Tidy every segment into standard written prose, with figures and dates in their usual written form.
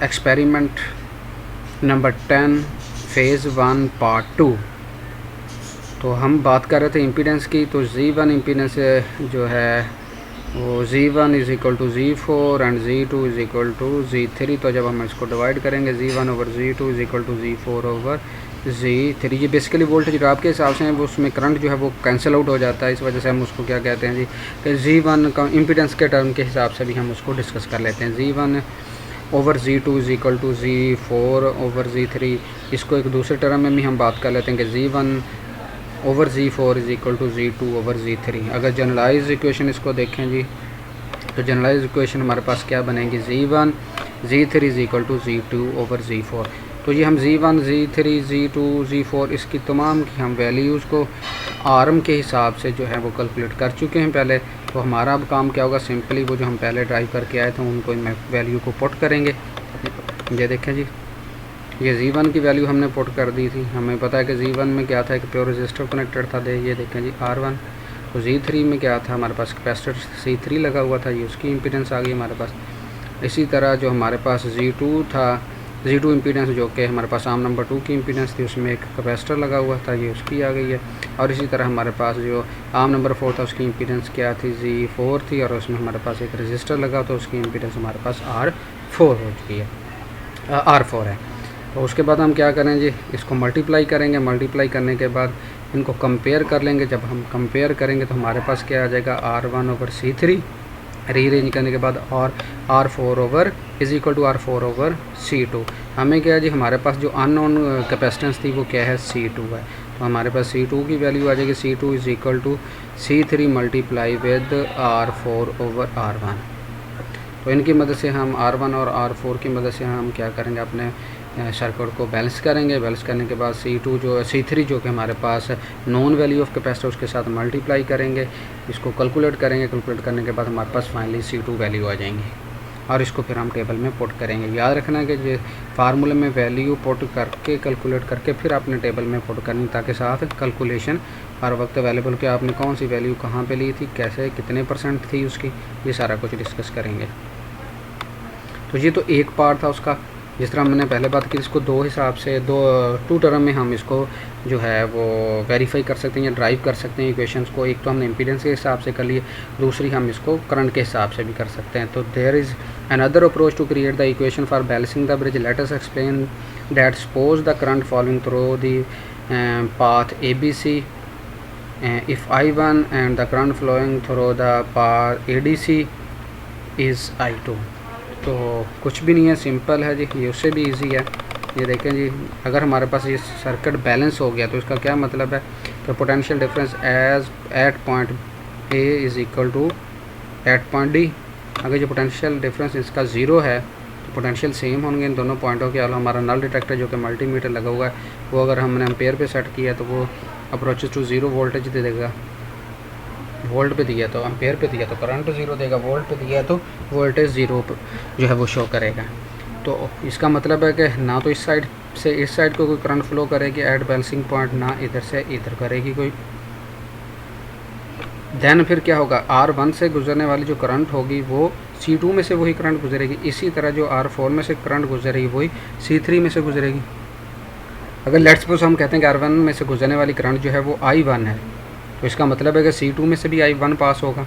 Experiment number 10 phase 1 part 2। तो हम बात कर रहे थे इम्पीडेंस की। तो Z1 इम्पीडेंस जो है वो Z1 is equal to Z4 and Z2 is equal to Z3। तो जब हम इसको डिवाइड करेंगे Z1 over Z2 is equal to Z4 over Z3, ये बेसिकली वोल्टेज ड्रॉप के हिसाब से है, वो उसमें करंट जो है वो कैंसिल आउट हो जाता है। इस वजह से हम उसको क्या कहते हैं जी कि Z1 का इम्पीडेंस के टर्म के हिसाब से भी हम उसको डिस्कस कर लेते हैं। Z1 over Z2 is equal to Z4 over Z3। इसको एक दूसरे टर्म में भी हम बात कर लेते हैं कि Z1 over Z4 is equal to Z2 over Z3। अगर जनरलाइज इक्वेशन इसको देखें जी, तो जनरलाइज इक्वेशन हमारे पास क्या बनेगी, Z1 Z3 is equal to Z2 over Z4। तो ये हम Z1 Z3 Z2 Z4 इसकी तमाम की हम वैल्यूज़ को आर्म के हिसाब से जो है वो कैलकुलेट कर चुके हैं पहले। तो हमारा अब काम क्या होगा, सिंपली वो जो हम पहले ड्राइव करके आए थे उनको वैल्यू को पुट करेंगे। ये देखें जी, ये Z1 की वैल्यू हमने पुट कर दी थी। हमें पता है कि Z1 में क्या था, एक प्योर रेजिस्टर कनेक्टेड था। ये देखें जी R1। तो Z3 में क्या था, हमारे पास कैपेसिटर C3 लगा हुआ था, ये उसकी इम्पीडेंस आ गई हमारे पास। इसी तरह जो हमारे पास Z2 था, Z2 इम्पीडेंस जो कि हमारे पास आर्म नंबर 2 की इम्पीडेंस थी, उसमें एक कैपेसिटर लगा हुआ था, ये उसकी आ गई है। और इसी तरह हमारे पास जो आर्म नंबर 4 था उसकी इम्पीडेंस क्या थी, Z4 थी, और उसमें हमारे पास एक रजिस्टर लगा, तो उसकी इम्पीडेंस हमारे पास R4 हो चुकी है, R4 है। तो उसके बाद हम क्या करें जी, इसको मल्टीप्लाई करेंगे। मल्टीप्लाई करने के बाद इनको कंपेयर कर लेंगे। जब हम कंपेयर करेंगे तो हमारे पास क्या आ जाएगा, R1 ओवर C3 रीअरेंज करने के बाद, और R4 over is equal to R4 over C2। हमें क्या है जी, हमारे पास जो अननोन कैपेसिटेंस थी वो क्या है, C2 है। तो हमारे पास C2 की वैल्यू आ जाएगी, C2 is equal to C3 multiply with R4 over R1। तो इनकी मदद से हम R1 और R4 की मदद से हम क्या करेंगे, अपने सर्किट को बैलेंस करेंगे। बैलेंस करने के बाद C3 जो कि हमारे पास नॉन वैल्यू ऑफ कैपेसिटर, उसके साथ मल्टीप्लाई करेंगे, इसको कैलकुलेट करेंगे। कैलकुलेट करने के बाद हमारे पास फाइनली C2 वैल्यू आ जाएंगी, और इसको फिर हम टेबल में पुट करेंगे। याद रखना कि जो फार्मूले में वैल्यू पुट करके कैलकुलेट करके फिर आपने टेबल में पुट करनी, ताकि साथ कैलकुलेशन हर वक्त अवेलेबल कि आपने कौन सी वैल्यू कहाँ पे ली थी, कैसे, कितने % थी उसकी, ये सारा कुछ डिस्कस करेंगे। तो ये तो एक पार्ट था उसका। जिस तरह मैंने पहले बात की, इसको दो हिसाब से टू टर्म में हम इसको जो है वो वेरीफाई कर सकते हैं या ड्राइव कर सकते हैं इक्वेशंस को। एक तो हमने इम्पीडेंस के हिसाब से कर लिए, दूसरी हम इसको करंट के हिसाब से भी कर सकते हैं। तो there is another approach to create the equation for balancing the bridge. Let us explain that suppose the current following through the path ABC if I1 and the current flowing through the path ADC is I2। तो कुछ भी नहीं है, simple है जी, ये उससे भी easy है। ये देखें जी, अगर हमारे पास ये सर्किट बैलेंस हो गया तो इसका क्या मतलब है कि potential difference as at point A is equal to at point D। अगर जो पोटेंशियल डिफरेंस इसका ज़ीरो है तो पोटेंशियल सेम होंगे इन दोनों पॉइंटों के। अलावा हमारा नल डिटेक्टर जो कि मल्टीमीटर लगा हुआ है, वो अगर हमने एम्पेयर पे सेट किया तो वो अप्रोचेस टू ज़ीरो वोल्टेज दे देगा। वोल्ट पे दिया तो एम्पेयर पे दिया तो करंट ज़ीरो देगा, वोल्ट पे दिया तो वोल्टेज ज़ीरो जो है वो शो करेगा। तो इसका मतलब है कि ना तो इस साइड से इस साइड को कोई करंट फ्लो करेगी एट बैलेंसिंग पॉइंट, ना इधर से इधर करेगी कोई। देन फिर क्या होगा, R1 से गुजरने वाली जो करंट होगी वो C2 में से वही करंट गुजरेगी। इसी तरह जो R4 में से करंट गुजरेगी वही C3 में से गुजरेगी। अगर लेट्स सपोज हम कहते हैं कि R1 में से गुजरने वाली करंट जो है वो I1 है, तो इसका मतलब है कि C2 में से भी I1 पास होगा।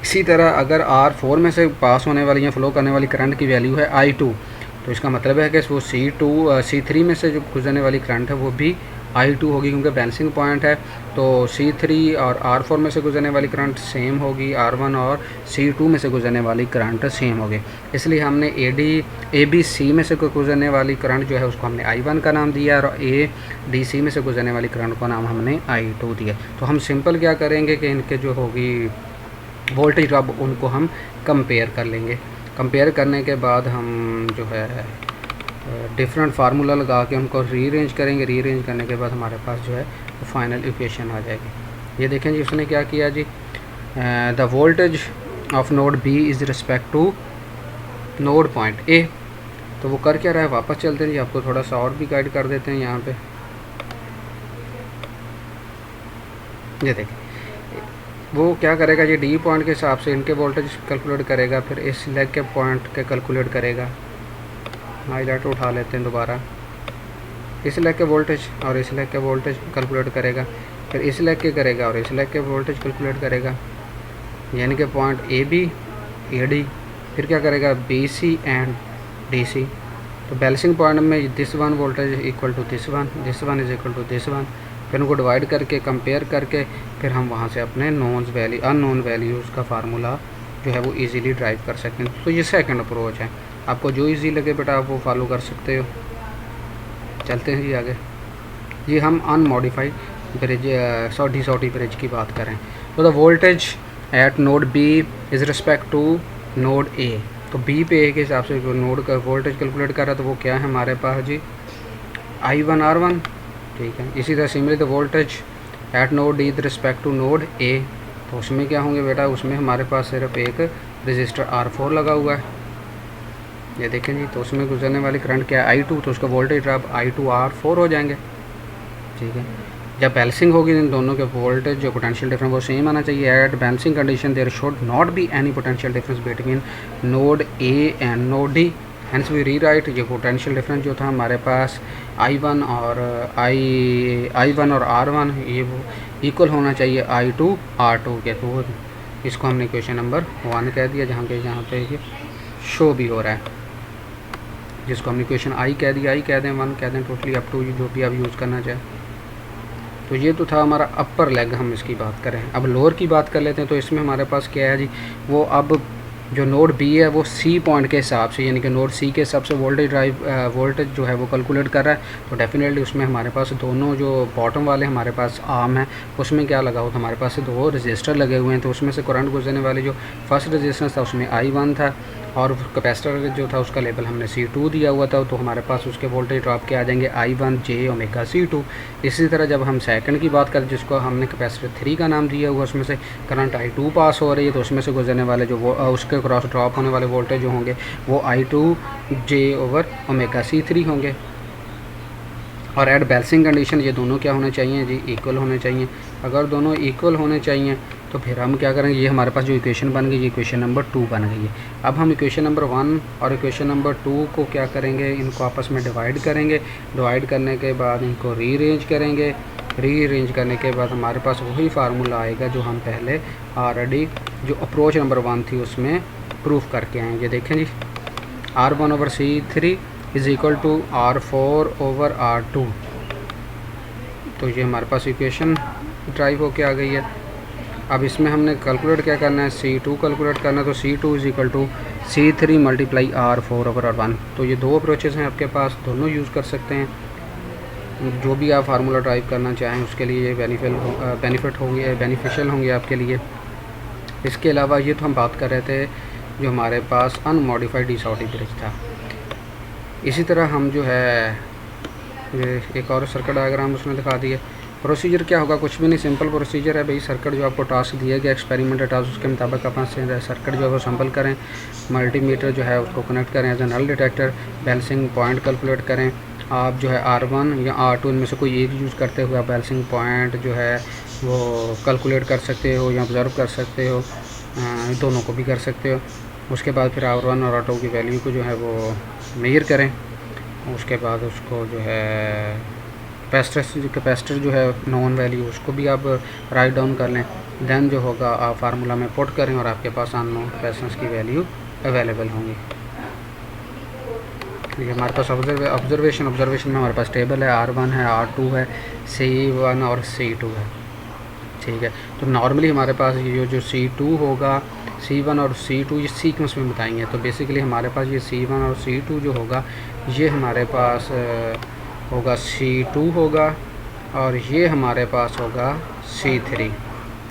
इसी तरह अगर R4 में से पास होने वाली या फ्लो करने वाली करंट की वैल्यू है I2, तो इसका मतलब है कि वो C3 में से जो गुजरने वाली करंट है वो भी I2 होगी, क्योंकि बैलेंसिंग पॉइंट है। तो C3 और R4 में से गुजरने वाली करंट सेम होगी, R1 और C2 में से गुजरने वाली करंट सेम होगी। इसलिए हमने ABC में से गुजरने वाली करंट जो है उसको हमने I1 का नाम दिया, और ADC में से गुजरने वाली करंट का नाम हमने I2 दिया। तो हम सिंपल क्या करेंगे कि इनके जो होगी वोल्टेज ड्रॉप उनको हम कंपेयर कर लेंगे। कंपेयर करने के बाद हम जो है डिफरेंट फार्मूला लगा के उनको रीअरेंज करेंगे। रीअरेंज करने के बाद हमारे पास जो है वो फाइनल इक्वेशन आ जाएगी। ये देखें जी, उसने क्या किया जी, the voltage of node B is respect to node point A। तो वो कर क्या रहा है, वापस चलते हैं जी, आपको थोड़ा सा और भी गाइड कर देते हैं यहाँ पे। ये देखें वो क्या करेगा जी, D पॉइंट के हिसाब से इनके वोल्टेज कैलकुलेट करेगा, फिर इस लेग के पॉइंट के कैलकुलेट करेगा। हाईलाइटर उठा लेते हैं दोबारा। इस लेग के वोल्टेज और इस लेग के वोल्टेज कैलकुलेट करेगा, फिर इस लेग के करेगा और इस लेग के वोल्टेज कैलकुलेट करेगा, यानी कि point A B A D, फिर क्या करेगा B C and D C. तो बैलेंसिंग पॉइंट में this one voltage equal to this one is equal to this one, फिर उनको डिवाइड करके कंपेयर करके फिर हम वहाँ से अपने अननोन वैल्यूज़ का फार्मूला जो है वो इजीली ड्राइव कर सकते हैं। तो ये सेकंड अप्रोच है, आपको जो इजी लगे बेटा आप वो फॉलो कर सकते हो। चलते हैं जी आगे। ये हम अनमॉडिफाइड ब्रिज डी ब्रिज की बात करें तो the voltage at node B is respect to node A. तो बी पे ए के हिसाब से नोड का वोल्टेज कैलकुलेट कर रहा है, तो वो क्या है हमारे पास जी I1 R1, ठीक है। इसी तरह similarly the voltage at node D with respect to node A, तो उसमें क्या होंगे बेटा, उसमें हमारे पास सिर्फ एक रजिस्टर R4 लगा हुआ है, ये देखें जी। तो उसमें गुजरने वाली करंट क्या है I2, तो उसका वोल्टेज ड्रॉप I2 R4 हो जाएंगे, ठीक है। जब बैलेंसिंग होगी इन दोनों के वोल्टेज जो पोटेंशियल डिफरेंस वो सेम आना चाहिए। At balancing condition there should not be any potential difference between node A and node D, hence we rewrite. ये पोटेंशियल डिफरेंस जो था हमारे पास I1 और R1 ये वो इक्वल होना चाहिए I2 R2 के, तो इसको हमने क्वेश्चन नंबर 1 कह दिया, जहाँ पे ये शो भी हो रहा है, जिसको हमने क्वेश्चन I कह दिया, I कह दें 1 कह दें, टोटली अप टू जो भी आप यूज़ करना चाहें। तो ये तो था हमारा अपर लेग, हम इसकी बात करें। अब लोअर की बात कर लेते हैं। तो इसमें हमारे पास क्या है जी, वो अब जो नोड बी है वो सी पॉइंट के हिसाब से, यानी कि नोड सी के हिसाब से वोल्टेज जो है वो कैलकुलेट कर रहा है। तो डेफिनेटली उसमें हमारे पास दोनों जो बॉटम वाले हमारे पास आर्म है उसमें क्या लगा हुआ था, हमारे पास 2 रजिस्टर लगे हुए हैं। तो उसमें से करंट गुजरने वाले जो फर्स्ट रजिस्टेंस था उसमें I1 था, और कैपेसिटर जो था उसका लेवल हमने C2 दिया हुआ था। तो हमारे पास उसके वोल्टेज ड्रॉप के आ जाएंगे I1 J ओमेगा C2। इसी तरह जब हम सेकंड की बात करें, जिसको हमने कैपेसिटर 3 का नाम दिया हुआ, उसमें से करंट I2 पास हो रही है, तो उसमें से गुजरने वाले जो उसके क्रॉस ड्रॉप होने वाले वोल्टेज जो होंगे वो I2 J over omega C3 होंगे। और एट बैलेंसिंग कंडीशन ये दोनों क्या होने चाहिए जी, इक्वल होने चाहिए। अगर दोनों इक्वल होने चाहिए तो फिर हम क्या करेंगे, ये हमारे पास जो इक्वेशन बन गई, ये इक्वेशन नंबर 2 बन गई है। अब हम इक्वेशन नंबर 1 और इक्वेशन नंबर 2 को क्या करेंगे, इनको आपस में डिवाइड करेंगे। डिवाइड करने के बाद इनको रीअरेंज करेंगे। रीअरेंज करने के बाद हमारे पास वही फार्मूला आएगा जो हम पहले ऑलरेडी जो अप्रोच नंबर 1 थी उसमें प्रूफ करके आए। ये देखें जी, R1 over C3 is equal to R4 over R2। तो ये हमारे पास इक्वेशन ड्राइव होके आ गई है। अब इसमें हमने कैलकुलेट क्या करना है, C2 कैलकुलेट करना है। तो C2 is equal to C3 multiply R4 over R1। तो ये 2 अप्रोचेस हैं आपके पास, दोनों यूज़ कर सकते हैं। जो भी आप फार्मूला ड्राइव करना चाहें उसके लिए ये बेनिफिशियल होंगे आपके लिए। इसके अलावा ये तो हम बात कर रहे थे जो हमारे पास अनमॉडिफाइड डी ब्रिज था। इसी तरह हम जो है एक और सर्किट डायग्राम उसमें दिखा दिए। प्रोसीजर क्या होगा, कुछ भी नहीं, सिंपल प्रोसीजर है भाई। सर्किट जो आपको टास्क दिया गया एक्सपेरिमेंटल टास्क, उसके मुताबिक अपना सर्किट जो है वो सैम्पल करें। मल्टीमीटर जो है उसको कनेक्ट करें as a null detector. Balancing point calculate करें। आप जो है R1 या R2 इनमें से कोई एक यूज़ करते हुए आप बैलेंसिंग पॉइंट जो है वो कैलकुलेट कर सकते हो या ऑब्ज़र्व कर सकते हो, दोनों को भी कर सकते हो। उसके बाद फिर R1 और R2 की वैल्यू को जो है वो मेजर करें। उसके बाद उसको जो है कैपेसिटर जो है नॉन वैल्यू उसको भी आप राइट डाउन कर लें। देन जो होगा आप फार्मूला में पुट करें और आपके पास अननोन कैपेसिटेंस की वैल्यू अवेलेबल होंगी। ये हमारे पास ऑब्जर्वेशन में हमारे पास टेबल है, R1 है, R2 है, C1 और C2 है, ठीक है। तो नॉर्मली हमारे पास ये जो C2 होगा, C1 और C2 ये सीक्वेंस में बताएंगे। तो बेसिकली हमारे पास ये C1 और C2 जो होगा ये हमारे पास होगा C2 होगा, और ये हमारे पास होगा C3।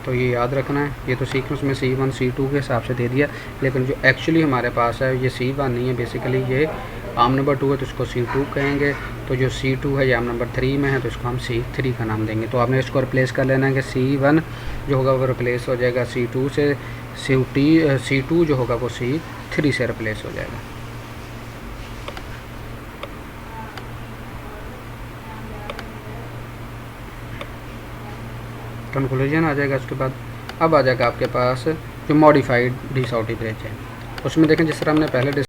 तो ये याद रखना है। ये तो सीक्वेंस में C1 C2 के हिसाब से दे दिया, लेकिन जो एक्चुअली हमारे पास है ये C1 नहीं है, बेसिकली ये आर्म नंबर 2 है तो इसको C2 कहेंगे। तो जो C2 है ये आर्म नंबर 3 में है तो इसको हम C3 का नाम देंगे। तो आपने इसको रिप्लेस कर लेना है कि C1 जो होगा वो रिप्लेस हो जाएगा C2 से, C2 जो होगा वो C3 से रिप्लेस हो जाएगा। कंक्लूजन आ जाएगा। उसके बाद अब आ जाएगा आपके पास जो मॉडिफाइड डी ब्रिज है। उसमें देखें जिस तरह हमने पहले